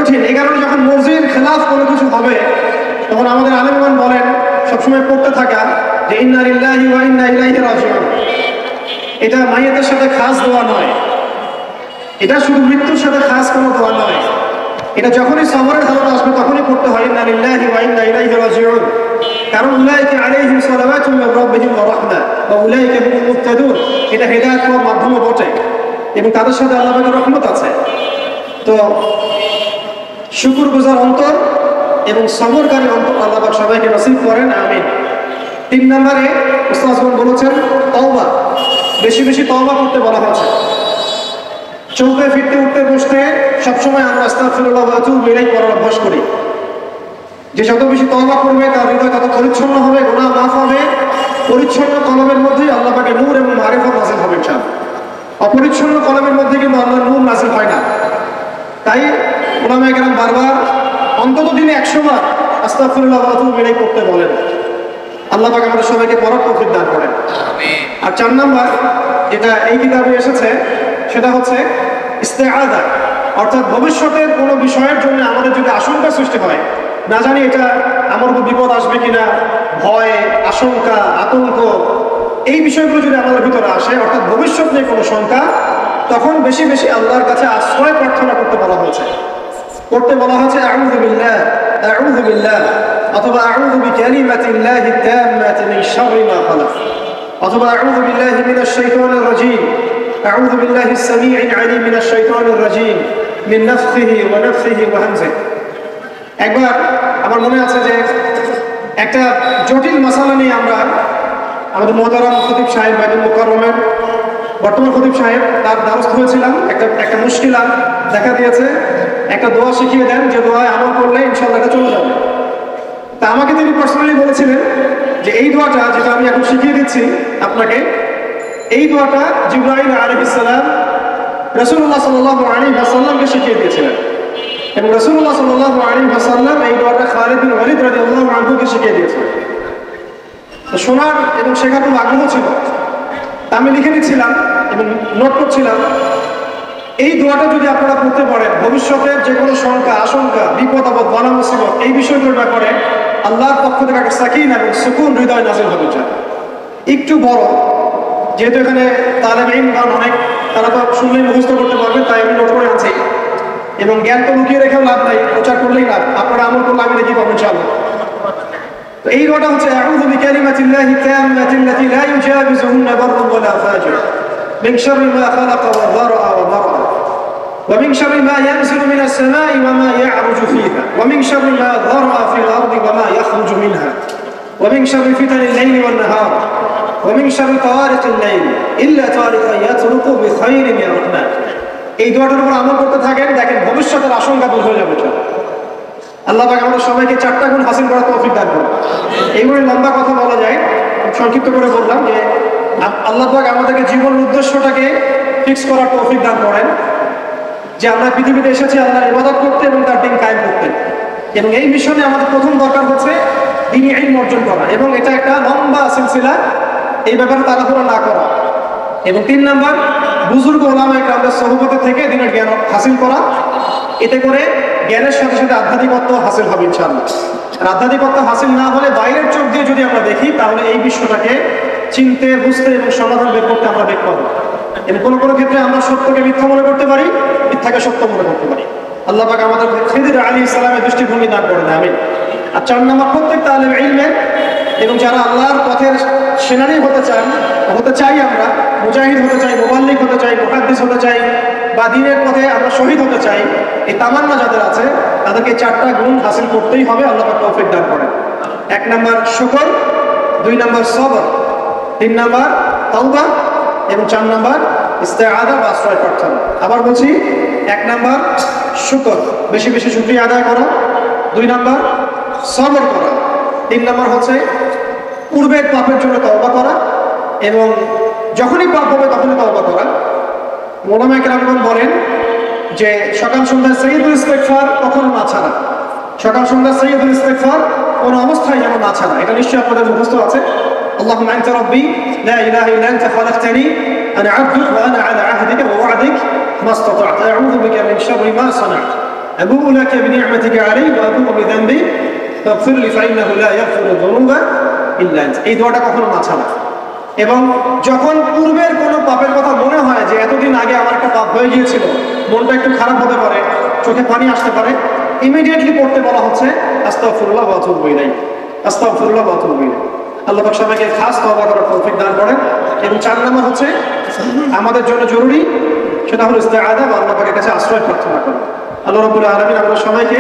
কঠিন। এই কারণে যখন মর্জির খেলাফ কোনো কিছু হবে তখন আমাদের আলেমগণ বলেন সবসময় পড়তে থাকা যে ইন্না লিল্লাহি ওয়া ইন্না ইলাইহি রাজিউন। এটা মাইয়াতের সাথে খাস দোয়া নয়, এটা শুধু মৃত্যুর সাথে খাস কোনো দোয়া নয়, এটা যখনই সবরের হালত আসবে তখনই পড়তে হয় ইন্না লিল্লাহি ওয়া ইন্না ইলাইহি রাজিউন। কারণ উলাইকা আলাইহিম সালাওয়াতুম মির রাব্বিহিম ওয়া রাহমা ওয়া উলাইকা হুমুল মুহতাদুন। এটা হেদায়েত পাওয়ার মাধ্যমে বটে এবং তাদের সাথে আল্লাহ পাকের রহমত আছে। তো শুকরগুজার অন্তর এবং সবরকারী অন্তর আল্লাহ পাক সবাইকে নসিব করেন, আমিন। 3 নম্বরে উস্তাদগণ বলেছেন তওবা, বেশি বেশি তওবা করতে বলা হয়েছে। চলতে ফিরতে উঠতে বসতে সবসময় আমরা আস্তাগফিরুল্লাহ ওয়া আতুবু ইলাইহি করার অভ্যাস করি। যে যত বেশি তওবা করবে তার হৃদয় তত পরিচ্ছন্ন হবে, গুনাহ মাফ হবে। পরিচ্ছন্ন কলমের মধ্যেই আল্লাহ পাকের নূর এবং মারিফত নাযিল হবে ইনশাআল্লাহ। অপরিচ্ছন্ন কলমের মধ্যে কিন্তু আল্লাহর নূর নাযিল হয় না। তাই উলামায়ে কেরাম বারবার অন্তত দিনে 100 বার আস্তাগফিরুল্লাহ ওয়া আতুবু ইলাইহি করতে বলেন। আল্লাহ পাক আমাদের সবাইকে পড়ার তৌফিক দান করেন, আমিন। আর 4 নাম্বার যেটা এই কিতাবে এসেছে সেটা হচ্ছে ইস্তেআযা, অর্থাৎ ভবিষ্যতের কোনো বিষয়ের জন্য আমাদের যদি আশঙ্কা সৃষ্টি হয়, না জানি এটা আমার উপর বিপদ আসবে কিনা, ভয়, আশঙ্কা, আতঙ্ক, এই বিষয়গুলো যদি আমাদের ভিতরে আসে, অর্থাৎ ভবিষ্যৎ নিয়ে কোনো শঙ্কা, তখন বেশি বেশি আল্লাহর কাছে আশ্রয় প্রার্থনা করতে বলা হয়েছে। আউযু বিল্লাহ অথবা আউযু বিকালিমাতিল্লাহি তাম্মাতি মিন শাররি মা খালাক অথবা আউযু বিল্লাহি মিনাশ শাইতানির রাজীম আউযু বিল্লাহিস সামিউল আলীম মিনাশ শাইতানির রাজীম মিন নাফখিহি ওয়া নাফসিহি ওয়া হামজিহি। একবার আমার মনে আছে যে একটা জটিল মাসালা নিয়ে আমরা আমাদের মুহতারাম খতিব সাহেব বাইতুল মুকাররমের বর্তমান খতিব সাহেব তার দ্বারস্থ হয়েছিলাম। একটা মুশকিলা দেখা দিয়েছে, একটা দোয়া শিখিয়ে দেন যে দোয়ায় আমল করলে ইনশাআল্লাহ এটা চলে যাবে। তা আমাকে তিনি পার্সোনালি বলেছিলেন যে এই দোয়াটা যেটা আমি এখন শিখিয়ে দিচ্ছি আপনাকে, এই দোয়াটা জিবরাইল আলাইহিস সালাম রাসূলুল্লাহ সাল্লাল্লাহু আলাইহি ওয়াসাল্লামকে শিখিয়ে দিয়েছিলেন এবং রাসূলুল্লাহ সাল্লাল্লাহু আলাইহি ওয়াসাল্লাম এই দোয়াটা খালিদ বিন ওয়ালিদ রাদিয়াল্লাহু আনহুকে শিখিয়ে দিয়েছিলেন। শোনার এবং শেখার খুব আগ্রহ ছিল, তা আমি লিখে নিচ্ছিলাম এবং নোট করছিলাম। এই দোয়াটা যদি আপনারা পড়তে পারেন, ভবিষ্যতের যে কোনো শঙ্কা, আশঙ্কা, বিপদ আপদ, বালা মুসিবত, এই বিষয়গুলোর ব্যাপারে আল্লাহর পক্ষ থেকে একটা সাকিন এবং সুকুন হৃদয় নাযিল হবে। একটু বড়, যেহেতু এখানে তালেব ইলম অনেক, তারা তো শুনলেই মুখস্থ করতে পারবে, তাই আমি নোট করে আছি। এবং জ্ঞান তো লুকিয়ে রেখেও লাভ নাই, প্রচার করলেই লাভ, আপনারা আমল করলে আমি দেখি পাবো ইনশাআল্লাহ। তো এই দোয়াটা হচ্ছে আউযু বিকালিমাতিল্লাহি তাম্মাতিল্লাতি লা ইউজাবিজুহুন্না বাররুন ওয়ালা ফাজির মিন শাররি মা খালাকা ওয়া যারআ ওয়া মারআ ওয়া মিন শাররি মা ইয়ানজিলু মিনাস সামাই ওয়া মা ইয়া'রুজু ফীহা ওয়া মিন শাররি মা যারআ ফিল আরদি ওয়া মা ইয়াখরুজু মিনহা ওয়া মিন শাররি ফিতানিল লাইলি ওয়ান নাহার ওয়া মিন শাররি তাওয়ারিকিল লাইল ইল্লা তাওয়ারিকা ইয়াতরুকু বিখাইরিন ইয়া রাহমান। এই দোয়াটার উপর আমল করতে থাকেন, দেখেন ভবিষ্যতের আশঙ্কা দূর হয়ে যাবে। আল্লাহ পাক আমাদের সবাইকে 4টা গুণ হাসিল করার তৌফিক দান করুন। এইগুলো লম্বা কথা বলা যায়, সংক্ষিপ্ত করে বললাম যে আল্লাহ পাক আমাদেরকে জীবনের উদ্দেশ্যটাকে ফিক্স করার তৌফিক দান করেন, যে আমরা পৃথিবীতে এসেছি আল্লাহর ইবাদত করতে এবং তার দিন কায়েম করতে। এবং এই মিশনে আমাদের প্রথম দরকার হচ্ছে দ্বীনি ইলম অর্জন করা, এবং এটা একটা লম্বা সিলসিলা, এই ব্যাপারে তাড়াহুড়ো না করা। এবং 3 নাম্বার, বুজুর্গ ওলামায়ে কেরামদের সোহবতে থেকে দ্বীনের জ্ঞান হাসিল করা। এতে করে জ্ঞানের সাথে সাথে আধ্যাত্মিকত্ব হাসিল হবে ইনশাআল্লাহ। আর আধ্যাত্মিকত্ব হাসিল না হলে বাইরের চোখ দিয়ে যদি আমরা দেখি, তাহলে এই বিশ্বটাকে চিনতে, বুঝতে এবং সমাধান বের করতে আমরা বেগ পাবো। এবং কোনো কোনো ক্ষেত্রে আমরা সত্যকে মিথ্যা মনে করতে পারি, মিথ্যাকে সত্য মনে করতে পারি। আল্লাহ পাক আমাদের খিদির আলাইহিস সালামের দৃষ্টিভঙ্গি দান করেন, আমিন। আর 4 নাম্বার, প্রত্যেক তালেব ইলমের এবং যারা আল্লাহর পথের সেনানী হতে চাই, আমরা মুজাহিদ হতে চাই, মুবাল্লিগ হতে চাই, মুহাদ্দিস হতে চাই, বা দ্বীনের পথে আমরা শহীদ হতে চাই, এই তামান্না যাদের আছে তাদেরকে 4টা গুণ হাসিল করতেই হবে। আল্লাহ পাক তৌফিক দান করেন। 1 নাম্বার শুকর, 2 নাম্বার সবর, 3 নাম্বার তাওবা এবং 4 নাম্বার ইস্তেআযা বা আশ্রয় প্রার্থনা। আবার বলছি, 1 নাম্বার শুকর, বেশি বেশি শুকরিয়া আদায় করা, 2 নাম্বার সবর করা, 3 নাম্বার হচ্ছে পূর্বের পাপের জন্য তওবা করা, এবং যখনই পাপ হবে তখনই তওবা করা। ওলামায়ে কেরামগণ বলেন যে সকাল সন্ধ্যা সাইয়্যিদুল ইস্তিগফার কখনো না ছাড়া, সকাল সন্ধ্যা সাইয়্যিদুল ইস্তিগফার কোনো অবস্থায় যেন না ছাড়া। এটা নিশ্চয়ই আপনাদের মুখস্থ আছে। আল্লাহুম্মা আনতা রাব্বি লা ইলাহা ইল্লা আনতা খালাকতানি আনা আবদুকা ওয়া আনা আলা আহদিকা ওয়া ওয়া'দিকা মাস্তাতা'তু আউযু বিকা মিন শাররি মা সানা'তু আবুউ লাকা বিনি'মাতিকা আলাইহি ওয়া আবুউ বিযানবি ফাগফির লি ফাইন্নাহু লা ইয়াগফিরু যুনুবা ইল্লা আনতা। এই দোয়াটা কখনো না ছাড়া। এবং যখন পূর্বের কোনো পাপের কথা মনে হয় যে এতদিন আগে আমার একটা পাপ হয়ে গিয়েছিল, মনটা একটু খারাপ হতে পারে, চোখে পানি আসতে পারে, ইমিডিয়েটলি পড়তে বলা হচ্ছে আস্তাগফিরুল্লাহ ওয়া আতুবু ইলাইহি, আস্তাগফিরুল্লাহ ওয়া আতুবু ইলাইহি। আল্লাহ পাক সবাইকে খাস তওবা করার তৌফিক দান করেন। এবং 4 নম্বর হচ্ছে আমাদের জন্য জরুরি, সেটা হলো ইস্তেআযা বা আল্লাহ পাকের কাছে আশ্রয় প্রার্থনা করা। আল্লাহ রাব্বুল আলামিন আমাদের সবাইকে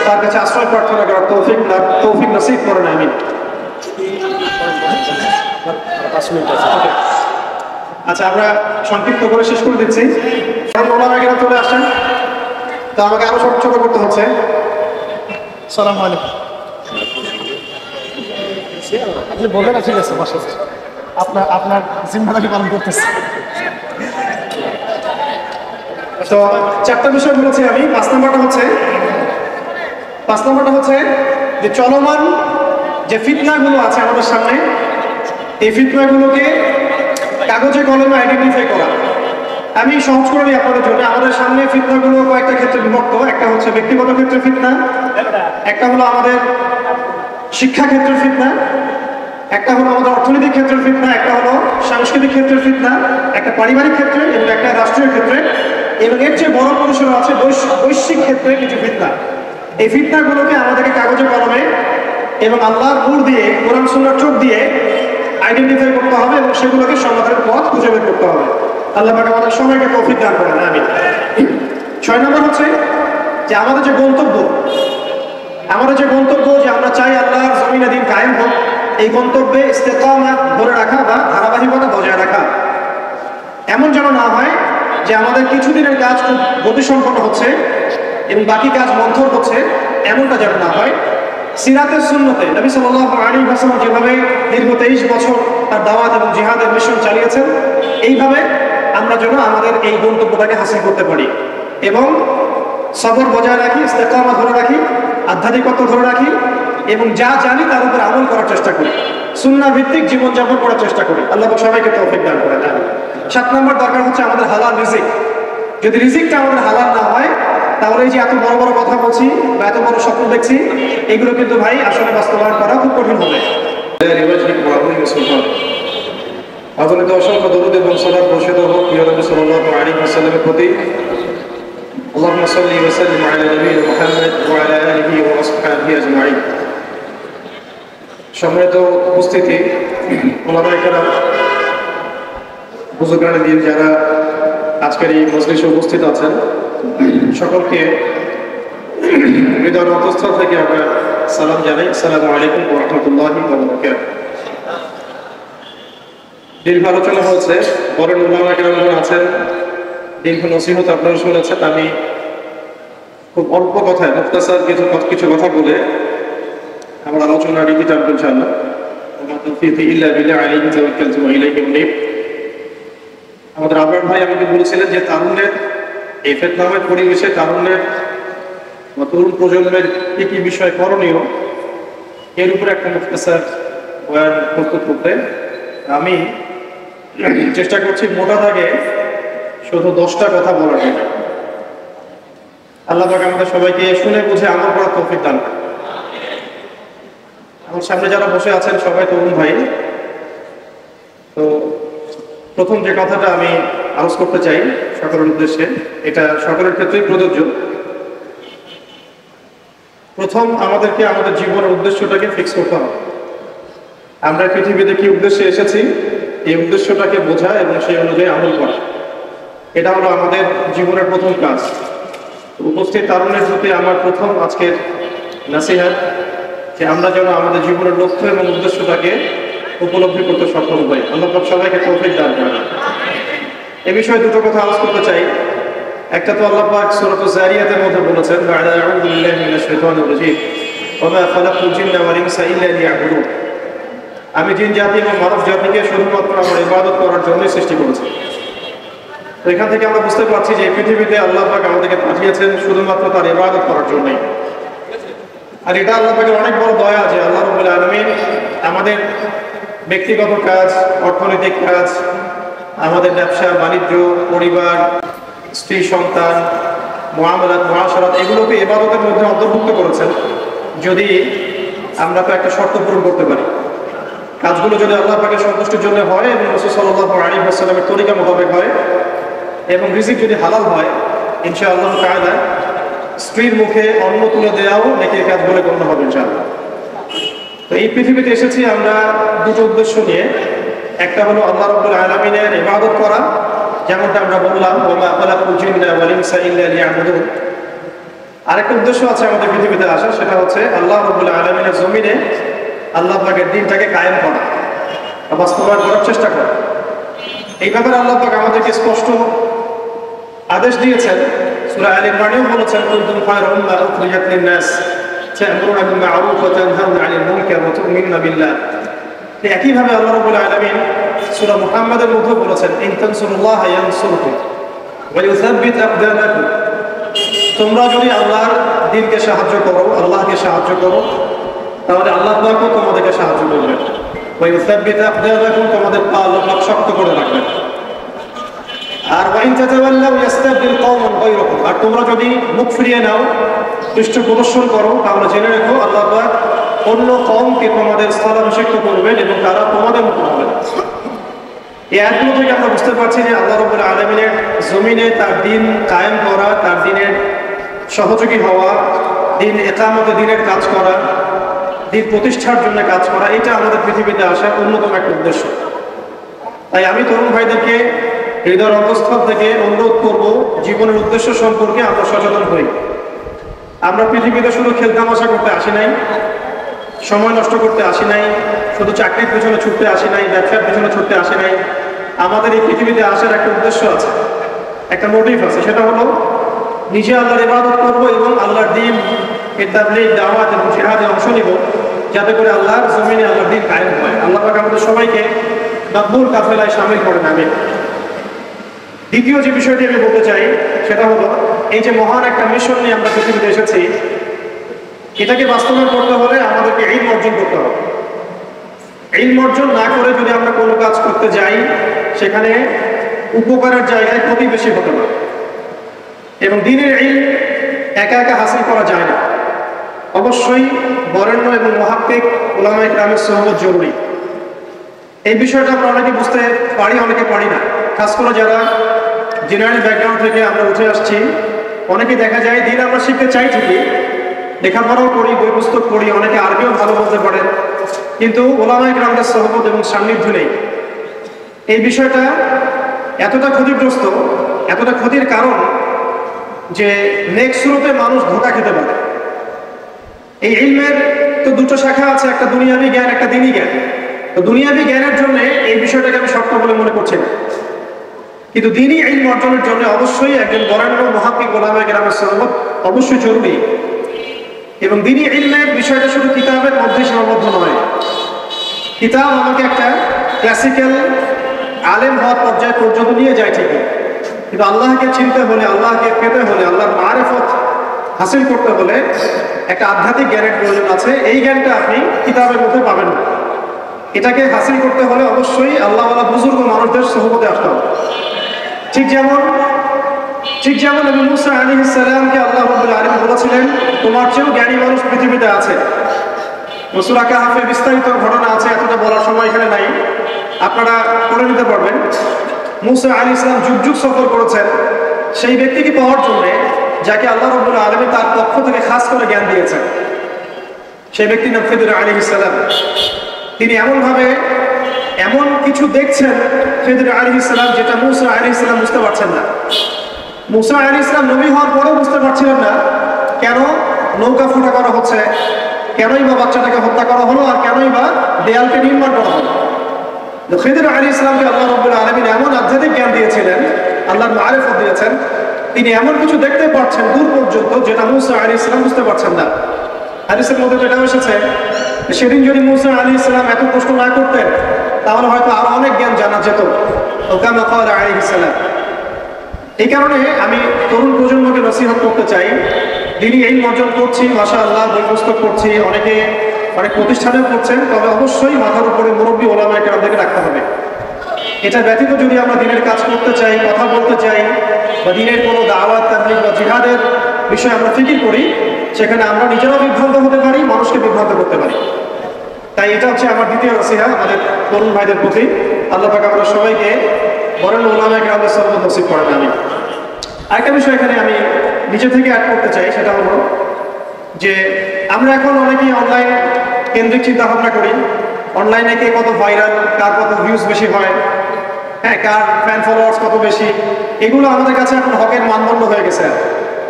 তার কাছে আশ্রয় প্রার্থনা করার তৌফিক নসিব করেন, আমিন। আচ্ছা, আমরা সংক্ষিপ্ত করে শেষ করে দিচ্ছি, কারণ ওলামায়ে চলে আসছেন, তো আমাকে আরো ছোট করতে হচ্ছে। আসসালামু আলাইকুম। আপনি বলবেন না? ঠিক আছে, আপনার জিম্মাদারি পালন করতেছে। তো 4টা বিষয় বলেছি আমি। 5 নম্বরটা হচ্ছে যে চলমান যে ফিতনাগুলো আছে আমাদের সামনে, এই ফিতনাগুলোকে কাগজে কলমে আইডেন্টিফাই করা। আমি সহজ করে নিই আপনাদের জন্য। আমাদের সামনে ফিতনাগুলো কয়েকটা ক্ষেত্রে বিভক্ত। একটা হচ্ছে ব্যক্তিগত ক্ষেত্রে ফিতনা, একটা হলো আমাদের শিক্ষা ক্ষেত্রের ফিতনা, একটা হলো আমাদের অর্থনৈতিক ক্ষেত্রের ফিতনা, একটা হলো সাংস্কৃতিক ক্ষেত্রের ফিতনা, একটা পারিবারিক ক্ষেত্রে এবং একটা রাষ্ট্রীয় ক্ষেত্রে, এবং এর চেয়ে বড় পরিসরে আছে বৈশ্বিক ক্ষেত্রে কিছু ফিতনা। এই ফিতনাগুলোকে আমাদেরকে কাগজে কলমে এবং আল্লাহর নূর দিয়ে, কোরআন সুন্নাহর চোখ দিয়ে আইডেন্টিফাই করতে হবে এবং সেগুলোকে সমাধানের পথ খুঁজে বের করতে হবে। আল্লাহ পাক আমাদের সবাইকে তৌফিক দান করেন, আমিন। 6 নম্বর হচ্ছে যে আমাদের যে গন্তব্য যে আমরা চাই আল্লাহর জমিনে দিন কায়েম হোক, এই গন্তব্যে ইস্তেকামাত ধরে রাখা বা ধারাবাহিকতা বজায় রাখা। এমন যেন না হয় যে আমাদের কিছুদিনের কাজ খুব গতিসম্পন্ন হচ্ছে এবং বাকি কাজ মন্থর হচ্ছে, এমনটা যেন না হয়। সিরাতের সুন্নতে নবী সাল্লাল্লাহু আলাইহি ওয়াসাল্লাম যেভাবে দীর্ঘ 23 বছর তার দাওয়াত এবং জিহাদের মিশন চালিয়েছেন, এইভাবে আমরা যেন আমাদের এই গন্তব্যটাকে হাসিল করতে পারি এবং সবর বজায় রাখি, ইস্তেকামা ধরে রাখি, আধ্যাত্মিকতা ধরে রাখি এবং যা জানি তার উপর আমল করার চেষ্টা করি, সুন্নাহ ভিত্তিক জীবনযাপন করার চেষ্টা করি। আল্লাহ সবাইকে তৌফিক দান করেন। 7 নম্বর দরকার হচ্ছে আমাদের হালাল রিজিক। যদি রিজিকটা আমাদের হালাল না হয়, তাহলে এই যে এত বড় বড় কথা বলছি বা এত বড় স্বপ্ন দেখছি, এগুলো কিন্তু ভাই আসলে বাস্তবায়ন করা খুব কঠিন হবে। আধুনিক অসংখ্য দরুদ এবং সালাত বর্ষিত হোক প্রিয় নবী সাল্লাল্লাহু আলাইহি ওয়াসাল্লামের প্রতি। আল্লাহুম্মা সাল্লি ওয়া সাল্লিম আলা নবিয়্যিনা মুহাম্মদ ওয়া আলা আলিহি ওয়া আসহাবিহি আজমাইন। সম্মানিত উপস্থিতি, ওলামায়ে কেরাম, বুজুর্গানে দিন যারা আজকের এই মজলিসে উপস্থিত আছেন, সকলকে হৃদয়ের অন্তঃস্থল থেকে আমরা সালাম জানাই। আসসালামু আলাইকুম ওয়া রাহমাতুল্লাহি ওয়া বারাকাতুহু। দীর্ঘ আলোচনা হয়েছে, বরেন ওলামায়ে কেরাম আছেন, দীর্ঘ নসিহত আপনারা শুনেছেন। আমি খুব অল্প কথায় মুখতাসার কিছু কথা বলে আমার আলোচনা রীতি টানবো ইনশাআল্লাহ। ওয়া তাওফীকি ইল্লা বিল্লাহ আলাইহি তাওয়াক্কালতু ওয়া ইলাইহি উনীব। আমাদের আবরার ভাই আমাকে বলেছিলেন যে তারুণ্যের এই ফিতনাময় পরিবেশে তারুণ্যের বা তরুণ প্রজন্মের কি কি বিষয় করণীয়, এর উপরে একটা মুখতাসার বয়ান প্রস্তুত করতে। আমি চেষ্টা করছি মোটা দাগে শুধু 10টা কথা বলার জন্য। আল্লাহ পাক আমাদের সবাইকে শুনে বুঝে আমল করার তৌফিক দান করেন। আমার সামনে যারা বসে আছেন সবাই তরুণ ভাই। তো প্রথম যে কথাটা আমি আলোচ করতে চাই সকলের উদ্দেশ্যে, এটা সকলের ক্ষেত্রেই প্রযোজ্য। প্রথম আমাদেরকে আমাদের জীবনের উদ্দেশ্যটাকে ফিক্স করতে হবে। আমরা পৃথিবীতে কি উদ্দেশ্যে এসেছি, এই উদ্দেশ্যটাকে বোঝা এবং সেই অনুযায়ী আমল করা, এটা হলো আমাদের জীবনের প্রথম কাজ। উপস্থিত তারুণের প্রতি আমার প্রথম আজকের নাসিহাত যে আমরা যেন আমাদের জীবনের লক্ষ্য এবং উদ্দেশ্যটাকে উপলব্ধি করতে সক্ষম হই। আল্লাহ পাক সবাইকে তৌফিক দান করেন। এই বিষয়ে দুটো কথা আলোচনা করতে চাই। একটা তো আল্লাহ পাক সূরা যারিয়াতের মধ্যে বলেছেন, বা'দা আউযু বিল্লাহি মিনাশ শাইতানির রাজীম, ওয়া মা খালাকতুল জিন্না ওয়াল ইনসা ইল্লা লিয়াবুদুন। আমি জিন জাতি এবং মানব জাতিকে শুধুমাত্র আমার ইবাদত করার জন্যই সৃষ্টি করেছি। তো এখান থেকে আমরা বুঝতে পারছি যে পৃথিবীতে আল্লাহ পাক আমাদেরকে পাঠিয়েছেন শুধুমাত্র তার ইবাদত করার জন্যই। আর এটা আল্লাহ পাকের অনেক বড় দয়া যে আল্লাহ রাব্বুল আলামিন আমাদের ব্যক্তিগত কাজ, অর্থনৈতিক কাজ, আমাদের ব্যবসা বাণিজ্য, পরিবার, স্ত্রী সন্তান মুআমালাত, মুআশারাত এগুলোকে ইবাদতের মধ্যে অন্তর্ভুক্ত করেছেন যদি আমরা তো একটা শর্ত পূরণ করতে পারি। কাজগুলো যদি আল্লাহ পাকের সন্তুষ্টির জন্য হয় এবং রাসূল সাল্লাল্লাহু আলাইহি ওয়াসাল্লামের তরিকা মোতাবেক হয় এবং রিজিক যদি হালাল হয়, ইনশাআল্লাহ তাআলা স্ত্রীর মুখে অন্ন তুলে দেওয়াও নেকির কাজ বলে গণ্য হবে ইনশাআল্লাহ। তো এই পৃথিবীতে এসেছি আমরা দুটো উদ্দেশ্য নিয়ে। একটা হলো আল্লাহ রাব্বুল আলামিনের ইবাদত করা, যেমনটা আমরা বললাম ওয়া খালাকুল জিন্না ওয়াল ইনসা ইল্লা লিয়াবুদুন। আরেকটা উদ্দেশ্য আছে আমাদের পৃথিবীতে আসা, সেটা হচ্ছে আল্লাহ রাব্বুল আলামিনের জমিনে আল্লাহ পাকের দ্বীনটাকে কায়েম করা, বাস্তবায়ন করার চেষ্টা করা। এই ব্যাপারে আল্লাহ পাক আমাদেরকে স্পষ্ট আদেশ দিয়েছেন। সূরা আল ইমরানেও বলেছেন কুনতুম খায়রা উম্মাহ উখরিজাত লিন-নাস তা'মুরুনা বিল মা'রুফ ওয়া তানহাউনা 'আনিল মুনকার ওয়া তু'মিনুনা বিল্লাহ। একইভাবে আল্লাহ রাব্বুল আলামিন সূরা মুহাম্মাদের মধ্যে বলেছেন ইন তানসুরুল্লাহ ইয়ানসুরকুম ওয়া ইউসাব্বিত আকদামাকুম। তোমরা যদি আল্লাহর দ্বীনকে সাহায্য করো, আল্লাহকে সাহায্য করো, তাহলে আল্লাহ পাকও তোমাদেরকে সাহায্য করবেন। ওয়া ইউসাব্বিত আকদামাকুম, তোমাদের পা আল্লাহ পাক শক্ত করে রাখবেন। আর ওয়া ইন তাতাওয়াল্লাউ ইস্তাবদিল কওমান গায়রাকুম, আর তোমরা যদি মুখ ফিরিয়ে নাও, পৃষ্ঠ প্রদর্শন করো, তাহলে জেনে রাখো আল্লাহ পাক অন্য কওমকে তোমাদের স্থলাভিষিক্ত করবেন এবং তারা তোমাদের মতো হবে। এই আয়াতগুলো থেকে আমরা বুঝতে পারছি যে আল্লাহ রাব্বুল আলামিনের জমিনে তার দ্বীন কায়েম করা, তার দ্বীনের সহযোগী হওয়া, দ্বীন ইকামতে দ্বীনের কাজ করা, দ্বীন প্রতিষ্ঠার জন্য কাজ করা, এটা আমাদের পৃথিবীতে আসার অন্যতম একটা উদ্দেশ্য। তাই আমি তরুণ ভাইদেরকে হৃদয়ের অন্তঃস্থল থেকে অনুরোধ করব, জীবনের উদ্দেশ্য সম্পর্কে আমরা সচেতন হই। আমরা পৃথিবীতে শুধু খেলতামাশা করতে আসি নাই, সময় নষ্ট করতে আসি নাই, শুধু চাকরির পেছনে ছুটতে আসি নাই, ব্যবসার পেছনে ছুটতে আসি নাই। আমাদের এই পৃথিবীতে আসার একটা উদ্দেশ্য আছে, একটা মোটিভ আছে, সেটা হলো নিজে আল্লাহর ইবাদত করব এবং আল্লাহর দ্বীন এর তাবলীগ, দাওয়াত এবং জিহাদে অংশ নিব, যাতে করে আল্লাহর জমিনে আল্লাহর দ্বীন কায়েম হয়। আল্লাহ পাক আমাদের সবাইকে মাকবুল কাফেলায় শামিল করেন, আমিন। দ্বিতীয় যে বিষয়টি আমি বলতে চাই সেটা হলো এই যে মহান একটা মিশন নিয়ে আমরা পৃথিবীতে এসেছি, এটাকে বাস্তবায়ন করতে হলে আমাদেরকে ইলম অর্জন করতে হবে। ইলম অর্জন না করে যদি আমরা কোনো কাজ করতে যাই, সেখানে উপকারের জায়গায় ক্ষতি বেশি হতে পারে। এবং দ্বীনের ইলম একা একা হাসিল করা যায় না, অবশ্যই বরেণ্য এবং মুহাক্কিক উলামায়ে কেরামের সোহবত জরুরি। এই বিষয়টা আমরা অনেকে বুঝতে পারি, অনেকে পারি না। খাস করে যারা জেনারেল ব্যাকগ্রাউন্ড থেকে আমরা উঠে আসছি, অনেকে দেখা যায় দ্বীন আমরা শিখতে চাই ঠিকই, লেখাপড়াও করি, বই পুস্তক পড়ি, অনেকে আরবিও ভালো বলতে পারেন, কিন্তু উলামায়ে কেরামদের সোহবত এবং সান্নিধ্য নেই। এই বিষয়টা এতটা ক্ষতিগ্রস্ত, এতটা ক্ষতির কারণ যে নেক্সট শুরুতে মানুষ ধোঁকা খেতে পারে। এই ইলমের তো দুটো শাখা আছে, একটা দুনিয়াবি জ্ঞান, একটা দ্বীনি জ্ঞান। তো দুনিয়াবি জ্ঞানের জন্য এই বিষয়টাকে আমি শক্ত বলে মনে করছি না, কিন্তু দ্বীনি ইলম অর্জনের জন্য অবশ্যই একজন বরেণ্য মুহাক্কিক উলামায়ে কেরামের সোহবত অবশ্যই জরুরি। এবং দ্বীনি ইলমের বিষয়টা শুধু কিতাবের মধ্যে সীমাবদ্ধ নয়। কিতাব আমাকে একটা ক্লাসিক্যাল আলেম হওয়ার পর্যায় পর্যন্ত নিয়ে যায় ঠিকই, কিন্তু আল্লাহকে চিনতে হলে, আল্লাহকে পেতে হলে, আল্লাহর মারিফত হাসিল করতে হলে একটা আধ্যাত্মিক জ্ঞানের প্রয়োজন আছে। এই জ্ঞানটা আপনি কিতাবের মধ্যে পাবেন না। এটাকে হাসিল করতে হলে অবশ্যই আল্লাহওয়ালা বুজুর্গ মানুষদের সোহবতে আসতে হবে। ঠিক যেমন নবী মুসা আলাইহিস সালামকে আল্লাহ রাব্বুল আলামিন বলেছিলেন, তোমার চেয়েও জ্ঞানী মানুষ পৃথিবীতে আছে। সূরা কাহফে বিস্তারিত ঘটনা আছে, এতটা বলার সময় এখানে নাই, আপনারা পড়ে নিতে পারবেন। মুসা আলাইহিস সালাম যুগ যুগ সফর করেছেন সেই ব্যক্তিকে পাওয়ার জন্য, যাকে আল্লাহ রাব্বুল আলামিন তার পক্ষ থেকে খাস করে জ্ঞান দিয়েছেন। সেই ব্যক্তির নাম খিদর আলাইহিস সালাম। তিনি এমন কিছু দেখছেন খিদর আলাইহিস সালাম, যেটা মুসা আলাইহিস সালাম বুঝতে পারছেন না। মুসা আলাইহিস সালাম নবী হওয়ার পরেও বুঝতে পারছিলেন না কেন নৌকা ফুটা করা হচ্ছে, কেনই বা বাচ্চাটাকে হত্যা করা হলো, আর কেনই বা দেয়ালকে নির্মাণ করা হলো। খিদর আলাইহিস সালামকে আল্লাহ রাব্বুল আলামিন এমন আধ্যাত্মিক জ্ঞান দিয়েছিলেন, আল্লাহর মারিফত দিয়েছেন, তিনি এমন কিছু দেখতে পাচ্ছেন দূর পর্যন্ত, যেটা মুসা আলাইহিস সালাম বুঝতে পারছেন না। হাদিসের মধ্যে এটা এসেছে, সেদিন যদি মুসা আলাইহিস সালাম এত কষ্ট না করতেন, তাহলে হয়তো আরো অনেক জ্ঞান জানা যেত। কামা ক্বালা আলাইহিস সালাম। এই কারণে আমি তরুণ প্রজন্মকে নসিহত করতে চাই, দ্বীনি ইলম অর্জন করছি, মাশাআল্লাহ, বই পুস্তক পড়ছি, অনেকে অনেক প্রতিষ্ঠানেও করছেন, তবে অবশ্যই মাথার উপরে মুরব্বী উলামায়ে কেরামদেরকে রাখতে হবে। এটা ব্যতীত যদি আমরা দিনের কাজ করতে চাই, কথা বলতে চাই, বা দিনের কোনো দাওয়াত তাবলীগ বা জিহাদের বিষয়ে আমরা ফিকির করি, সেখানে আমরা নিজেরাও বিভ্রান্ত হতে পারি, মানুষকে বিভ্রান্ত করতে পারি। তাই এটা হচ্ছে আমার দ্বিতীয় নসিহা আমাদের তরুণ ভাইদের প্রতি। আল্লাহ পাক আমরা সবাইকে বরেণ্য উলামায়ে কেরামের সহবত নসিব করেন। আমি আরেকটা বিষয় এখানে আমি নিজে থেকে অ্যাড করতে চাই, সেটা হলো যে আমরা এখন অনেকেই অনলাইন কেন্দ্রিক চিন্তা ভাবনা করি। অনলাইনে কে কত ভাইরাল, কার কত ভিউজ বেশি হয়, হ্যাঁ, কার ফ্যান ফলোয়ার্স কত বেশি, এগুলো আমাদের কাছে এখন হকের মানদণ্ড হয়ে গেছে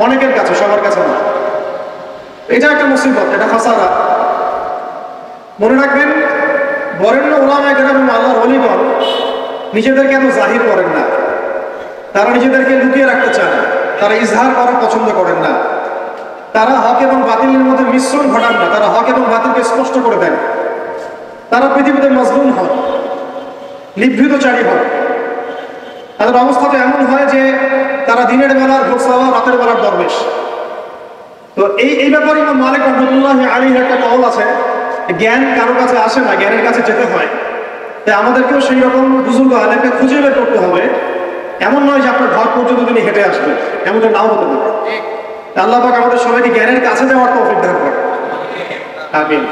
অনেকের কাছে, সবার কাছে না। এটা একটা মুসিবত, এটা খাসারা। মনে রাখবেন, বরেণ্য উলামায়ে কেরাম এবং আল্লাহর ওলিগণ নিজেদেরকে এত জাহির করেন না, তারা নিজেদেরকে লুকিয়ে রাখতে চান, তারা ইজহার করা পছন্দ করেন না, তারা হক এবং বাতিলের মধ্যে মিশ্রণ ঘটান না, তারা হক এবং বাতিলকে স্পষ্ট করে দেন। তারা পৃথিবীতে মজলুম হন, নিভৃতচারী হন। তাদের অবস্থা তো এমন হয় যে তারা দিনের বেলার ঘোষাওয়া, রাতের বেলার দরবেশ। তো এই ব্যাপারে ইমাম মালিক রাহমাতুল্লাহি আলাইহির একটা কওল আছে, জ্ঞান কারো কাছে আসে না, জ্ঞানের কাছে যেতে হয়। তাই আমাদেরকেও সেই রকম বুজুর্গ আলেমকে খুঁজে বের করতে হবে। এমন নয় যে আপনার ঘর পর্যন্ত তিনি হেঁটে আসবেন, এমনটা নাও হতে পারে। আল্লাহ পাক আমাদের সবাইকে জ্ঞানের কাছে যাওয়ার তৌফিক দান করেন, আমিন।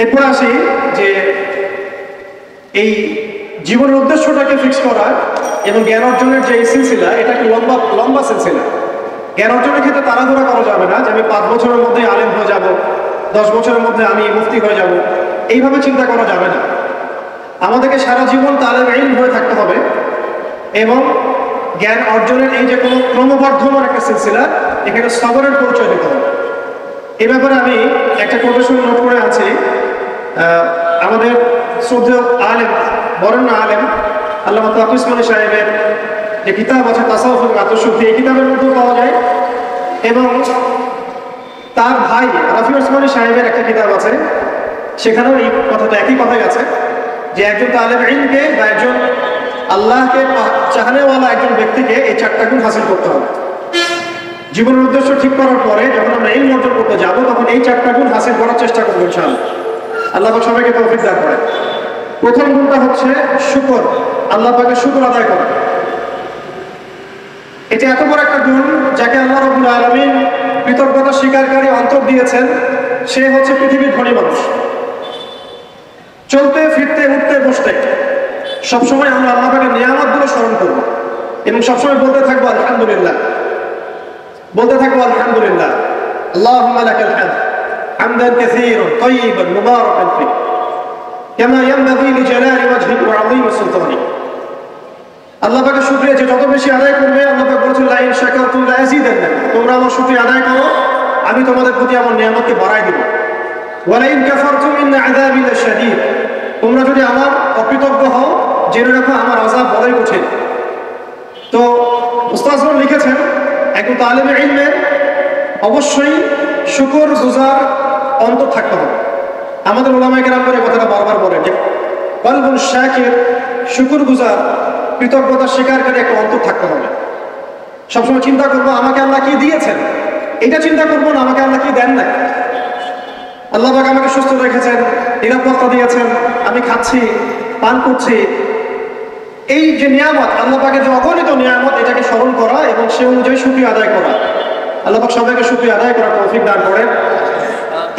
এরপর আসি যে এই জীবনের উদ্দেশ্যটাকে ফিক্স করা এবং জ্ঞান অর্জনের যে সিলসিলা, এটা একটা লম্বা সিলসিলা। জ্ঞান অর্জনের ক্ষেত্রে তাড়াহুড়া করা যাবে না যে আমি 5 বছরের মধ্যে আলেম হয়ে যাব, 10 বছরের মধ্যে আমি মুফতি হয়ে যাব, এইভাবে চিন্তা করা যাবে না। আমাদেরকে সারা জীবন তালেব ইলম হয়ে থাকতে হবে এবং জ্ঞান অর্জনের এই যে কোনো ক্রমবর্ধমান একটা সিলসিলা, এখানে সবরের পরিচয় দিতে হবে। এ ব্যাপারে আমি একটা কোটেশন নোট করে আছি। আমাদের শ্রদ্ধেয় আলেম, বরেণ্য আলেম আল্লামা তাকি উসমানী সাহেবের যে কিতাব আছে তাসাউফুল আত্মশুদ্ধি, এই কিতাবের মধ্যেও পাওয়া যায়। এবং তার ভাই রাফি উসমানী সাহেবের একটা কিতাব আছে, সেখানেও এই কথাটা, একই কথাই আছে যে একজন তালেব ইলমকে বা একজন আল্লাহকে চাহনেওয়ালা একজন ব্যক্তিকে এই 4টা গুণ হাসিল করতে হবে। জীবনের উদ্দেশ্য ঠিক করার পরে যখন আমরা ইলম অর্জন করতে যাব, তখন এই 4টা গুণ হাসিল করার চেষ্টা করবো ইনশাআল্লাহ। আল্লাহ পাক সবাইকে তৌফিক দান করেন। প্রথম গুণটা হচ্ছে শুকর, আল্লাহ পাকের শুকর আদায় করা। এটা এত বড় একটা গুণ, যাকে আল্লাহ রাব্বুল আলামিন কৃতজ্ঞতা স্বীকারকারী অন্তর দিয়েছেন, সে হচ্ছে পৃথিবীর ধনী মানুষ। চলতে ফিরতে উঠতে বসতে সবসময় আমরা আল্লাহ পাকের নিয়ামতগুলো স্মরণ করব এবং সবসময় বলতে থাকবো আলহামদুলিল্লাহ, বলতে থাকবো আলহামদুলিল্লাহ। আল্লাহুম্মা লাকাল হামদ হামদান কাসীরান তাইয়িবান মুবারাকান ফীহি কামা ইয়ানবাগী লিজালালি ওয়াজহিকা ওয়া আযীমি সুলতানিক। আল্লাহ পাকের শুকরিয়া যে যত বেশি আদায় করবে, আল্লাহ পাক বলেছেন লা ইন শাকারতুম লা আযীদান্নাকুম, তোমরা আমার শুকরিয়া আদায় করো, আমি তোমাদের প্রতি আমার নিয়ামতকে বাড়াই দেব। ওয়া লা ইন কাফারতুম ইন্না আযাবি লাশাদীদ, তোমরা যদি আমার অকৃতজ্ঞ হও, জেনে রাখো আমার আযাব বড়ই কঠিন। তো উস্তাদগণ লিখেছেন, একজন তালেবে ইলমের অবশ্যই শুকর গুজার অন্তর থাকতে হবে। আমাদের উলামায়ে কেরাম করে কথাটা বারবার বলেন যে কলবুন শাকির, শুকর গুজার, কৃতজ্ঞতা স্বীকারকারী একটা অন্তর থাকতে হবে। সবসময় চিন্তা করবো আমাকে আল্লাহ কি দিয়েছেন, এটা চিন্তা করবো না আমাকে আল্লাহ কি দেন না। আল্লাহ পাক আমাকে সুস্থ রেখেছেন, নিরাপত্তা দিয়েছেন, আমি খাচ্ছি, পান করছি। এই যে নিয়ামত, আল্লাহ পাকের যে অগণিত নিয়ামত, এটাকে স্মরণ করা এবং সে অনুযায়ী শুকরিয়া আদায় করা। আল্লাহ পাক সবাইকে শুকরিয়া আদায় করার তৌফিক দান করেন।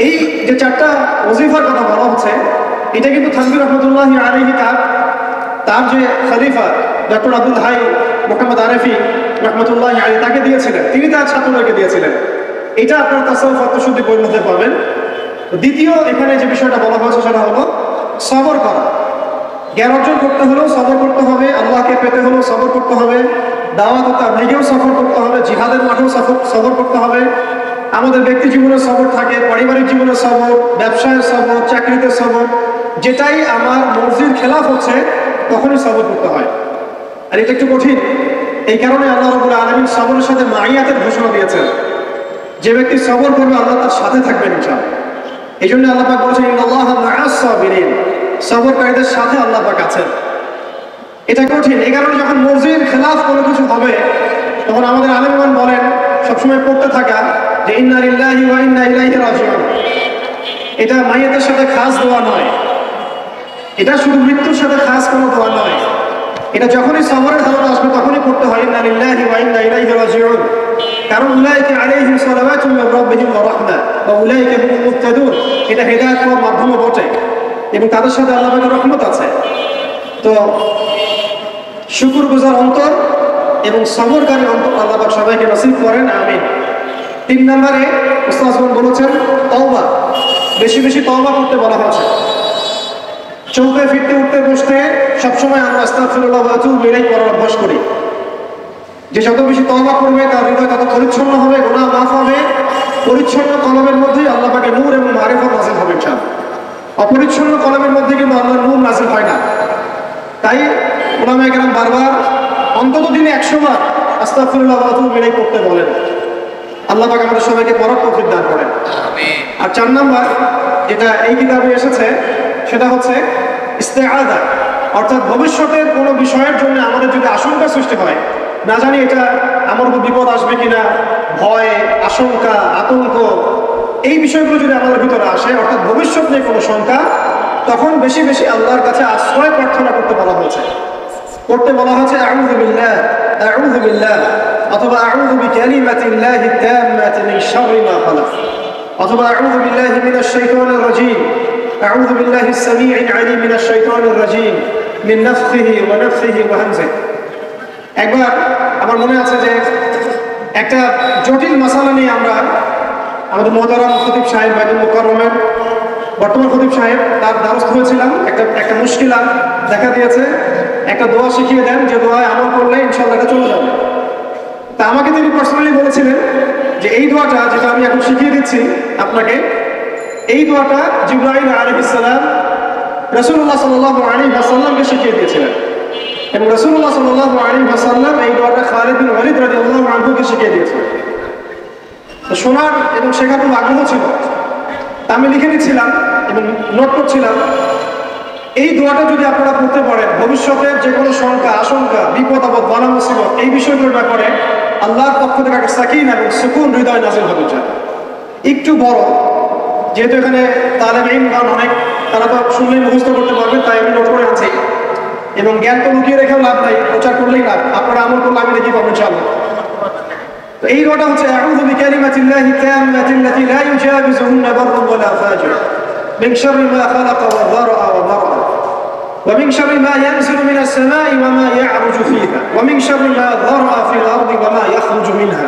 এই যে 4টা ওজিফার কথা বলা হচ্ছে, এটা কিন্তু থানভীর রহমতুল্লাহি আলাইহি তার যে খলিফা ডক্টর আব্দুল হাই মোহাম্মদ আরেফি রহমতুল্লাহি আলাইহি তাকে দিয়েছিলেন, তিনি তার ছাত্রদেরকে দিয়েছিলেন। এটা আপনারা তাসাউফ আত্মশুদ্ধি বইয়ের মধ্যে পাবেন। দ্বিতীয় এখানে যে বিষয়টা বলা হয়েছে সেটা হলো সবর করা। জ্ঞান অর্জন করতে হলেও সবর করতে হবে, আল্লাহকে পেতে হলেও সবর করতে হবে, দাওয়াত ও তাবলীগেও সফর করতে হবে, জিহাদের মাঠেও সবর করতে হবে। আমাদের ব্যক্তি জীবনে সবর থাকে, পারিবারিক জীবনে সবর, ব্যবসায় সবর, চাকরিতে সবর। যেটাই আমার মর্জির খেলাফ হচ্ছে তখনই সবর করতে হয়, আর এটা একটু কঠিন। এই কারণে আল্লাহ রাব্বুল আলামিন সবরের সাথে মাইয়াতের ঘোষণা দিয়েছেন। যে ব্যক্তি সবর করবে আল্লাহ তার সাথে থাকবেন ইনশাআল্লাহ। এই জন্য আল্লাহ পাক বলেছেন ইন্নাল্লাহা মা'আস সাবিরিন, সবরকারীদের সাথে আল্লাহ পাক আছেন। এটা কঠিন। এই কারণে যখন মর্জির খেলাফ কোনো কিছু হবে, তখন আমাদের আলেমগণ বলেন সবসময় পড়তে থাকা যে ইন্না লিল্লাহি ওয়া ইন্না ইলাইহি রাজিউন। এটা মাইয়াতের সাথে খাস দোয়া নয়, এটা শুধু মৃত্যুর সাথে খাস কোনো দোয়া নয়, এটা যখনই সবরের হালত আসবে তখনই পড়তে হয় ইন্না লিল্লাহি ওয়া ইন্না ইলাইহি রাজিউন। কারণ উলাইকা আলাইহিম সালাওয়াতুম মির রাব্বিহিম ওয়া রাহমা ওয়া উলাইকা হুমুল মুহতাদুন। এটা হেদায়েত পাওয়ার মাধ্যমও বটে এবং তাদের সাথে আল্লাহ পাকের রহমত আছে। তো শুকরগুজার অন্তর এবং সবরকারী অন্তর আল্লাহ পাক সবাইকে নসিব করেন, আমিন। 3 নম্বরে উস্তাদগণ বলেছেন তওবা, বেশি বেশি তওবা করতে বলা হয়েছে। চলতে ফিরতে উঠতে বসতে সবসময় আমরা আস্তাগফিরুল্লাহ ওয়া আতুবু ইলাইহি পড়ার অভ্যাস করি। যে যত বেশি তওবা করবে তার হৃদয় তত পরিচ্ছন্ন হবে, গুনাহ মাফ হবে। পরিচ্ছন্ন কলমের মধ্যেই আল্লাহ পাকের নূর এবং মারিফত নাযিল হবে ইনশাআল্লাহ। অপরিচ্ছন্ন কলমের মধ্যে কিন্তু আল্লাহর নূর নাযিল হয় না। তাই উলামায়ে কেরাম বারবার অন্তত দিনে 100 বার আস্তাগফিরুল্লাহ ওয়া আতুবু ইলাইহি পড়তে বলেন। আল্লাহ পাক আমাদের সবাইকে পড়ার তৌফিক দান করেন, আমিন। আর 4 নাম্বার যেটা এই কিতাবে এসেছে সেটা হচ্ছে ইস্তেআযা, অর্থাৎ ভবিষ্যতের কোনো বিষয়ের জন্য আমাদের যদি আশঙ্কা সৃষ্টি হয়, না জানি এটা আমার উপর বিপদ আসবে কিনা, ভয়, আশঙ্কা, আতঙ্ক, এই বিষয়গুলো যদি আমাদের ভিতরে আসে, অর্থাৎ ভবিষ্যৎ নিয়ে কোনো শঙ্কা, তখন বেশি বেশি আল্লাহর কাছে আশ্রয় প্রার্থনা করতে বলা হয়েছে। আউযু বিল্লাহ অথবা আউযু বিকালিমাতিল্লাহি তাম্মাতি মিন শাররি মা খালাক অথবা আউযু বিল্লাহি মিনাশ শাইতানির রাজীম আউযু বিল্লাহিস সামিউল আলীম মিনাশ শাইতানির রাজীম মিন নাফখিহি ওয়া নাফসিহি ওয়া হামজিহি। একবার আমার মনে আছে যে একটা জটিল মাসালা নিয়ে আমরা আমাদের মোহতারাম খতিব সাহেব বাইতুল মুকাররমের বর্তমান খতিব সাহেব তার দ্বারস্থ হয়েছিলাম। একটা মুশকিলা দেখা দিয়েছে, একটা দোয়া শিখিয়ে দেন যে দোয়ায় আমল করলে ইনশাআল্লাহ এটা চলে যাবে। তা আমাকে তিনি পার্সোনালি বলেছিলেন যে এই দোয়াটা যেটা আমি এখন শিখিয়ে দিচ্ছি আপনাকে, এই দোয়াটা জিবরাইল আলাইহিস সালাম রাসূলুল্লাহ সাল্লাল্লাহু আলাইহি ওয়াসাল্লামকে শিখিয়ে দিয়েছিলেন এবং রাসূলুল্লাহ সাল্লাল্লাহু আলাইহি ওয়াসাল্লাম এই দোয়াটা খালিদ বিন ওয়ালিদ রাদিয়াল্লাহু আনহুকে শিখিয়ে দিয়েছিলেন। তো শোনার এবং শেখার খুব আগ্রহ ছিল, তা আমি লিখে দিচ্ছিলাম এবং নোট করছিলাম। এই দোয়াটা যদি আপনারা পড়তে পারেন, ভবিষ্যতের যে কোনো শঙ্কা, আশঙ্কা, বিপদ আপদ, বালা মুসিবত, এই বিষয়গুলোর ব্যাপারে আল্লাহর পক্ষ থেকে একটা সাকিনা এবং সুকুন হৃদয় নাযিল হবে। একটু বড়, যেহেতু এখানে তালেব ইলম অনেক, তারা তো শুনলেই মুখস্থ করতে পারবেন, তাই আমি নোট করে আছি। এবং জ্ঞান তো লুকিয়ে রেখেও লাভ নাই, প্রচার করলেই লাভ, আপনারা আমল করলে আমি দেখি পাবেন ইনশাআল্লাহ। তো এই দোয়াটা হচ্ছে আউযু বিকালিমাতিল্লাহি তাম্মাতি আল্লাতী লা ইউজাবিজুহুন্না বাররুন ওয়ালা ফাজির মিন শাররি মা খালাকা ওয়া যারআ ওয়া বারআ ওয়া মিন শাররি মা ইয়ানজিলু মিনাস সামাই ওয়া মা ইয়া'রুজু ফীহা ওয়া মিন শাররি মা যারআ ফিল আরদি ওয়া মা ইয়াখরুজু মিনহা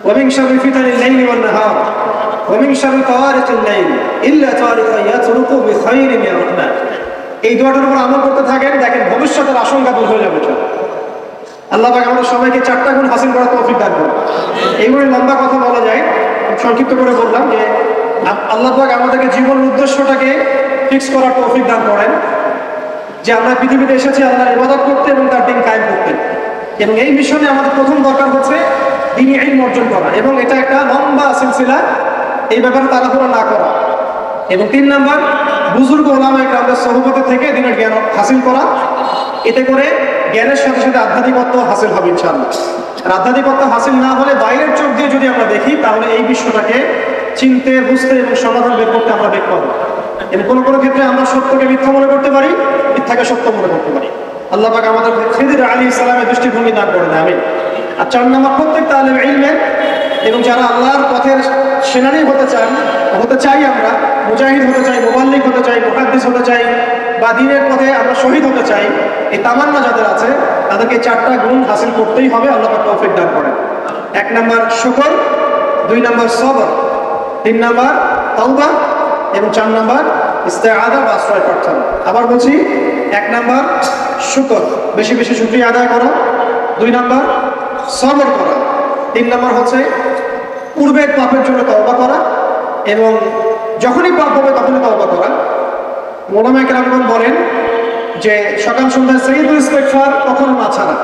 ওয়া মিন শাররি ফিতানিল লাইলি ওয়ান নাহার ওয়া মিন শাররি তাওয়ারিকিল লাইল ইল্লা তাওয়ারিকান ইয়াতরুকু বিখাইরিন মির রাহমান। এই দোয়াটার উপর আমল করতে থাকেন, দেখেন ভবিষ্যতের আশঙ্কা দূর হয়ে যাবে। আল্লাহ পাক আমাদের সবাইকে 4টা গুণ হাসিল করার তৌফিক দান করুন। এইগুলো লম্বা কথা বলা যায়, সংক্ষিপ্ত করে বললাম যে আল্লাহ পাক আমাদেরকে জীবনের উদ্দেশ্যটাকে ফিক্স করার তৌফিক দান করেন, যে আমরা পৃথিবীতে এসেছি আল্লাহর ইবাদত করতে এবং তার দিন কায়েম করতে। এবং এই মিশনে আমাদের প্রথম দরকার হচ্ছে দ্বীনি ইলম অর্জন করা, এবং এটা একটা লম্বা সিলসিলা, এই ব্যাপারে তাড়াহুড়ো না করা। এবং 3 নাম্বার, বুজুর্গ ওলামায়ে কেরামদের সোহবত থেকে দ্বীনের জ্ঞান হাসিল করা। এতে করে জ্ঞানের সাথে সাথে আধ্যাত্মিকত্ব হাসিল হবে ইনশাআল্লাহ। আর আধ্যাত্মিকত্ব হাসিল না হলে বাইরের চোখ দিয়ে যদি আমরা দেখি, তাহলে এই বিশ্বটাকে চিনতে, বুঝতে এবং সমাধান বের করতে আমরা বেগ পাবো। এবং কোনো কোনো ক্ষেত্রে আমরা সত্যকে মিথ্যা মনে করতে পারি, মিথ্যাকে সত্য মনে করতে পারি। আল্লাহ পাক আমাদের খিদির আলাইহিস সালামের দৃষ্টিভঙ্গি দান করেন, আমিন। আর 4 নাম্বার, প্রত্যেক তালেব ইলমের এবং যারা আল্লাহর পথের সেনানী হতে চাই, আমরা মুজাহিদ হতে চাই, মুবাল্লিগ হতে চাই, মুহাদ্দিস হতে চাই, বা দ্বীনের পথে আমরা শহীদ হতে চাই, এই তামান্না যাদের আছে তাদেরকে 4টা গুণ হাসিল করতেই হবে। আল্লাহ পাক তৌফিক দান করেন। 1 নাম্বার শুকর, 2 নাম্বার সবর, 3 নাম্বার তাওবা এবং 4 নাম্বার ইস্তেআযা বা আশ্রয় প্রার্থনা। আবার বলছি, 1 নাম্বার শুকর, বেশি বেশি শুকরিয়া আদায় করা, 2 নাম্বার সবর করা, 3 নাম্বার হচ্ছে পূর্বের পাপের জন্য তওবা করা, এবং যখনই পাপ হবে তখনই তওবা করা। ওলামায়ে কেরামগণ বলেন যে সকাল সন্ধ্যা সাইয়্যিদুল ইস্তিগফার কখনো না ছাড়া,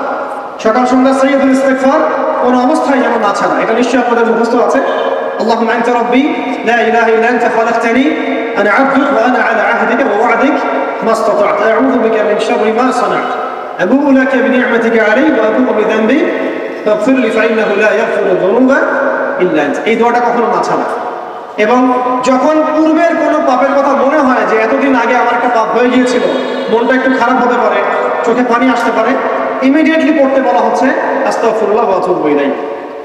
সকাল সন্ধ্যা সাইয়্যিদুল ইস্তিগফার কোনো অবস্থায় যেন না ছাড়া। এটা নিশ্চয়ই আপনাদের মুখস্থ আছে। আল্লাহুম্মা আনতা রাব্বি লা ইলাহা ইল্লা আনতা খালাকতানি আনা আবদুক ওয়া আনা আলা আহদিকা ওয়া ওয়া'দিক মাসতাতা'তু আউযু বিকা মিন শাররি মা সানা'তু আবু'ু লাকা বিনি'মাতিকা আলাইয়া ওয়া আবু'ু বিযানবি ফাগফির লি ফাইন্নাহু লা ইয়াগফিরু যুনুবা ইল্লা আনতা। এই দোয়াটা কখনো না ছাড়া। এবং যখন পূর্বের কোনো পাপের কথা মনে হয় যে এতদিন আগে আমার একটা পাপ হয়ে গিয়েছিল, মনটা একটু খারাপ হতে পারে, চোখে পানি আসতে পারে, ইমিডিয়েটলি পড়তে বলা হচ্ছে আস্তাগফিরুল্লাহ ওয়া আতুবু ইলাইহি,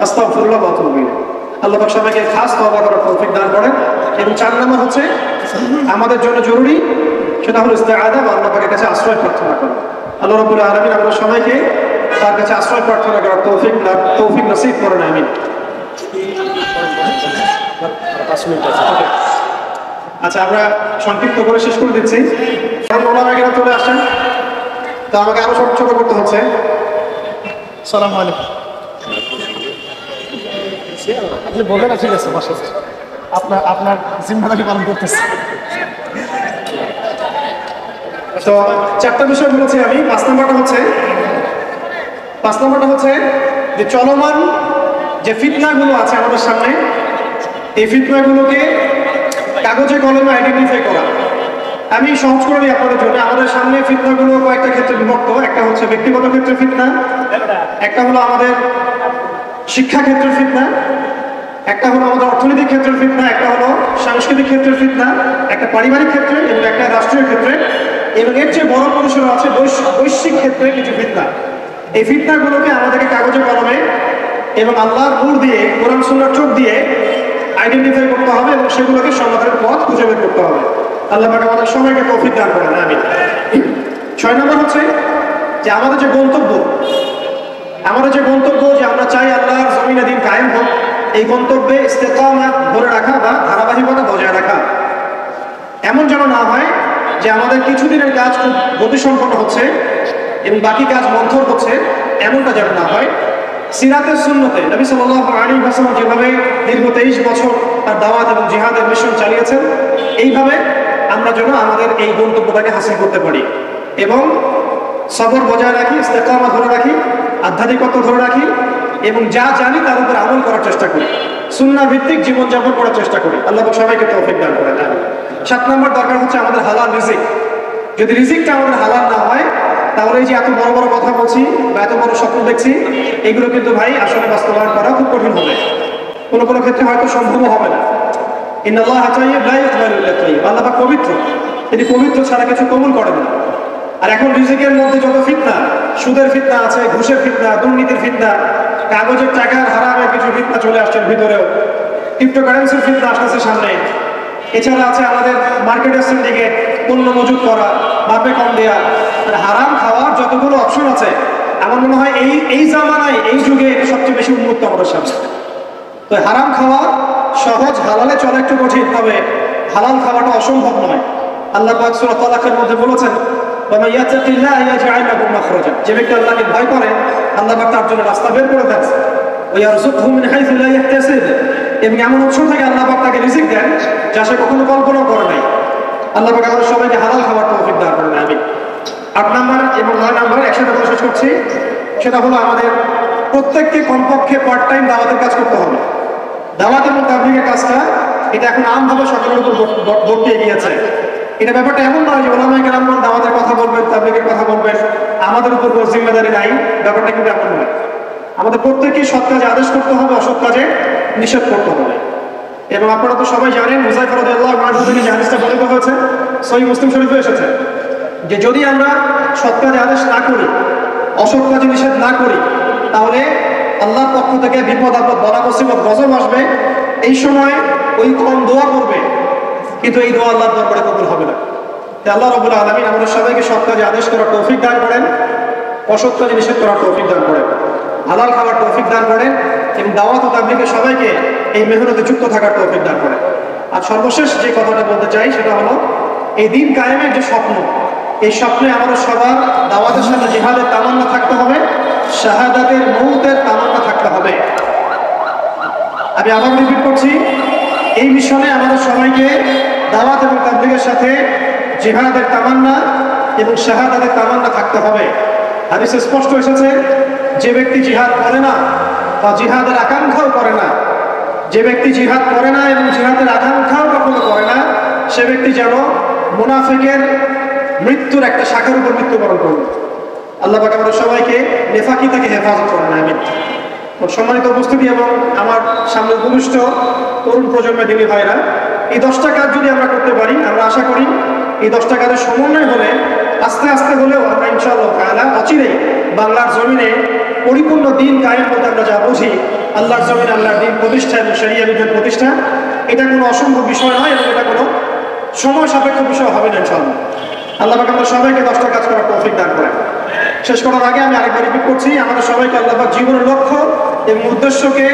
আস্তাগফিরুল্লাহ ওয়া আতুবু ইলাইহি। আল্লাহ পাক সবাইকে খাস তওবা করার তৌফিক দান করেন। এবং 4 নম্বর হচ্ছে আমাদের জন্য জরুরি, সেটা হলো ইস্তেআযা বা আল্লাহ পাকের কাছে আশ্রয় প্রার্থনা করা। আল্লাহ রাব্বুল আলামিন আমাদের সবাইকে তার কাছে আশ্রয় প্রার্থনা করার তৌফিক নসিব করেন, আমিন। আচ্ছা, আমরা সংক্ষিপ্ত করে শেষ করে দিচ্ছি, কারণ ওলামায়েরা চলে আসছেন, তো আমাকে আরো ছোট করতে হচ্ছে। আসসালামু আলাইকুম। আপনি বলবেন না? ঠিক আছে, বসে আপনার জিম্মাদারি পালন করতেছে। তো 4টা বিষয় বলেছি আমি। 5 নম্বরটা হচ্ছে যে চলমান যে ফিতনাগুলো আছে আমাদের সামনে, এই ফিতনাগুলোকে কাগজে কলমে আইডেন্টিফাই করা। আমি সহজ করে দিই আপনাদের জন্য। আমাদের সামনে ফিতনাগুলো কয়েকটা ক্ষেত্রে বিভক্ত। একটা হচ্ছে ব্যক্তিগত ক্ষেত্রে ফিতনা, একটা হলো আমাদের শিক্ষা ক্ষেত্রের ফিতনা, একটা হলো আমাদের অর্থনৈতিক ক্ষেত্রের ফিতনা, একটা হলো সাংস্কৃতিক ক্ষেত্রের ফিতনা, একটা পারিবারিক ক্ষেত্রে এবং একটা রাষ্ট্রীয় ক্ষেত্রে, এবং এর চেয়ে বড় পরিসরে আছে বৈশ্বিক ক্ষেত্রে কিছু ফিতনা। এই ফিতনাগুলোকে আমাদেরকে কাগজে কলমে এবং আল্লাহর নূর দিয়ে, কোরআন সুন্নাহর চোখ দিয়ে আইডেন্টিফাই করতে হবে এবং সেগুলোকে সমাধানের পথ খুঁজে বের করতে হবে। আল্লাহ পাক আমাদের সবাইকে তৌফিক দান করেন, আমিন। 6 নম্বর হচ্ছে যে আমাদের যে গন্তব্য যে আমরা চাই আল্লাহর জমিনে দিন কায়েম হোক, এই গন্তব্যে ইস্তেকামাত ধরে রাখা বা ধারাবাহিকতা বজায় রাখা। এমন যেন না হয় যে আমাদের কিছুদিনের কাজ খুব গতিসম্পন্ন হচ্ছে এবং বাকি কাজ মন্থর হচ্ছে, এমনটা যেন না হয়। সিরাতের সুন্নতে নবী সাল্লাল্লাহু আলাইহি ওয়াসাল্লাম যেভাবে দীর্ঘ 23 বছর তার দাওয়াত এবং জিহাদের মিশন চালিয়েছেন, এইভাবে আমরা যেন আমাদের এই গন্তব্যটাকে হাসিল করতে পারি এবং সবর বজায় রাখি, ইস্তেকামা ধরে রাখি, আধ্যাত্মিকতা ধরে রাখি এবং যা জানি তার উপর আমল করার চেষ্টা করি, সুন্নাহ ভিত্তিক জীবনযাপন করার চেষ্টা করি। আল্লাহ সবাইকে তৌফিক দান করেন। 7 নম্বর দরকার হচ্ছে আমাদের হালাল রিজিক। যদি রিজিকটা আমাদের হালাল না হয়, তাহলে এই যে এত বড় বড় কথা বলছি বা এত বড় স্বপ্ন দেখছি, এগুলো কিন্তু ভাই আসলে বাস্তবায়ন করা খুব কঠিন হবে, কোনো ক্ষেত্রে হয়তো সম্ভব হবে না। ইন্নাল্লাহা তাইয়্যিব লা ইয়াকবালু ইল্লা তাইয়্যিব। আল্লাহ পাক পবিত্র, তিনি পবিত্র ছাড়া কিছু কবুল করেন না। আর এখন রিজিকের মধ্যে যত ফিতনা, সুদের ফিতনা আছে, ঘুষের ফিতনা, দুর্নীতির ফিতনা, কাগজের টাকার হারামের কিছু ফিতনা চলে আসছে ভিতরেও, ক্রিপ্টোকারেন্সির ফিতনা আসতেছে সামনে। এছাড়া আছে আমাদের মার্কেটের সিন্ডিকেট, পণ্য মজুত করা, মাপে কম দেয়া, হারাম খাওয়ার যতগুলো অপশন আছে, আমার মনে হয় এই জামানায়, এই যুগে এটা সবচেয়ে বেশি উন্মুক্ত আমাদের সামনে। তো হারাম খাওয়া সহজ, হালালে চলা একটু কঠিন, তবে হালাল খাওয়াটা অসম্ভব নয়। আল্লাহ পাক সূরা তালাকের মধ্যে বলেছেন, ওয়ামান ইয়াত্তাকিল্লাহ ইয়াজআল লাহু মাখরাজা। যে ব্যক্তি আল্লাহকে ভয় করে, আল্লাহ পাক তার জন্য রাস্তা বের করে দেন। ওয়া ইয়ারযুকহু মিন হাইথু লা ইয়াহতাসিব। এবং এমন উৎস থেকে আল্লাহ পাক তাকে রিজিক দেন যা সে কখনো কল্পনাও করে নাই। আল্লাহ পাক আমাদের সবাইকে হালাল খাবার তৌফিক দান করেন, আমিন। 8 নম্বর এবং 9 নম্বর একসাথে বলে শেষ করছি। সেটা হলো আমাদের প্রত্যেককে কমপক্ষে পার্ট টাইম দাওয়াতের কাজ করতে হবে। দাওয়াত এবং তাবলীগের কাজটা এটা এখন আমভাবে সকলের উপর বর্তিয়ে গিয়েছে। এটা ব্যাপারটা এমন নয় যে ওলামায়ে কেরাম দাওয়াতের কথা বলবেন, তাবলীগের কথা বলবেন, আমাদের উপর কোনো জিম্মেদারি নাই, ব্যাপারটা কিন্তু এমন নয়। আমাদের প্রত্যেককে সৎ কাজে আদেশ করতে হবে, অসৎ কাজে নিষেধ করতে হবে। এবং আপনারা তো সবাই জানেন, হুযায়ফা রাদিয়াল্লাহু আনহু থেকে যে হাদিসটা বর্ণিত হয়েছে, সহিহ মুসলিম শরীফে এসেছে, যে যদি আমরা সৎ কাজে আদেশ না করি, অসৎ কাজে নিষেধ না করি, তাহলে আল্লাহর পক্ষ থেকে বিপদ আপদ, বলা মুসিবত, গজব আসবে। এই সময় ওই কম দোয়া করবে, কিন্তু এই দোয়া আল্লাহর দরবারে কবুল হবে না। তাই আল্লাহ রাব্বুল আলামিন আমাদের সবাইকে সৎ কাজে আদেশ করার তৌফিক দান করেন, অসৎ কাজে নিষেধ করার তৌফিক দান করেন, হালাল খাবার তৌফিক দান করেন এবং দাওয়াত ও তাবলীগে সবাইকে এই মেহনতে যুক্ত থাকার তৌফিক দান করেন। আর সর্বশেষ যে কথাটা বলতে চাই সেটা হলো, এই দিন কায়েমের যে স্বপ্ন, এই স্বপ্নে আমাদের সবার দাওয়াতের সাথে জিহাদের তামান্না থাকতে হবে, শাহাদাতের মৌতের তামান্না থাকতে হবে। আমি আবার রিপিট করছি, এই মিশনে আমাদের সবাইকে দাওয়াত এবং তাবলীগের সাথে জিহাদের তামান্না এবং শাহাদাতের তামান্না থাকতে হবে। হাদিসে স্পষ্ট এসেছে, যে ব্যক্তি জিহাদ করে না বা জিহাদের আকাঙ্ক্ষাও করে না, যে ব্যক্তি জিহাদ করে না এবং জিহাদের আকাঙ্ক্ষাও কখনো করে না, সে ব্যক্তি যেন মুনাফিকের মৃত্যুর একটা শাখার উপর মৃত্যুবরণ করবে। আল্লাহ পাক আমাদের সবাইকে নেফাকি থেকে হেফাজত করেন, আমিন। সম্মানিত উপস্থিতি এবং আমার সামনে উপবিষ্ট তরুণ প্রজন্মের দিনী ভাইরা, এই 10টা কাজ যদি আমরা করতে পারি, আমরা আশা করি এই 10টা কাজের সমন্বয় হলে আস্তে আস্তে হলেও আমরা ইনশাআল্লাহ তাআলা অচিরেই বাংলার জমিনে পরিপূর্ণ দিন কায়েম বলতে আমরা যা বুঝি, আল্লাহর জমিনে আল্লাহর দিন প্রতিষ্ঠা এবং শরিয়া বিধান প্রতিষ্ঠা, এটা কোনো অসম্ভব বিষয় নয় এবং এটা কোনো সময় সাপেক্ষ বিষয় হবে না ইনশাআল্লাহ। আল্লাহ পাক আমাদের সবাইকে 10টা কাজ করার তৌফিক দান করেন। শেষ করার আগে আমি আরেকবার রিপিট করছি, আমাদের সবাইকে আল্লাহ পাক জীবনের লক্ষ্য এবং উদ্দেশ্যকে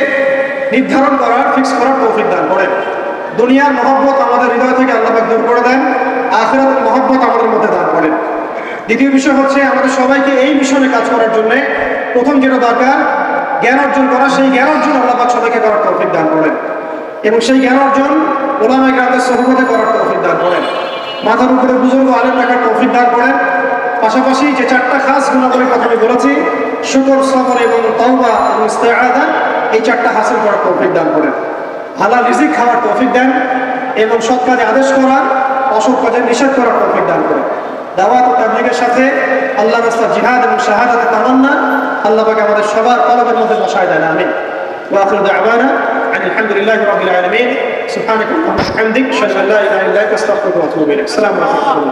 নির্ধারণ করার, ফিক্স করার তৌফিক দান করেন। দুনিয়ার মহব্বত আমাদের হৃদয় থেকে আল্লাহ পাক দূর করে দেন, আখিরাতের মহব্বত আমাদের মধ্যে দান করেন। দ্বিতীয় বিষয় হচ্ছে আমাদের সবাইকে এই মিশনে কাজ করার জন্য প্রথম যেটা দরকার, জ্ঞান অর্জন করা। সেই জ্ঞান অর্জন আল্লাহ পাক সবাইকে করার তৌফিক দান করেন এবং সেই জ্ঞান অর্জন উলামায়ে কেরামের সুহবতে করার তৌফিক দান করেন। মাথার উপরে বুজুর্গ আলেম রাখার তৌফিক দান করেন। পাশাপাশি যে 4টা খাস গুণাবলীর কথা আমি বলেছি, শুকর, সবর এবং তাওবা এবং ইস্তেআদা, এই 4টা হাসিল করার তৌফিক দান করেন। হালাল রিজিক খাওয়ার তৌফিক দেন এবং সৎ কাজে আদেশ করার, অসৎ কাজে নিষেধ করার তৌফিক দান করেন। দাওয়াত ও তাবলীগের সাথে আল্লাহর রাস্তায় জিহাদ এবং শাহাদাতের তামান্না আল্লাহ পাক আমাদের সবার কলবের মধ্যে বসায় দেন। আমিন। ওয়া আখিরু দাওয়ানা আলহামদুলিল্লাহি রাব্বিল আলামিন। সুবহানাকা ওয়া বিহামদিক, আশহাদু আল্লা ইলাহা ইল্লা আনতা, আস্তাগফিরুকা ওয়া আতুবু ইলাইক। আসসালামু আলাইকুম।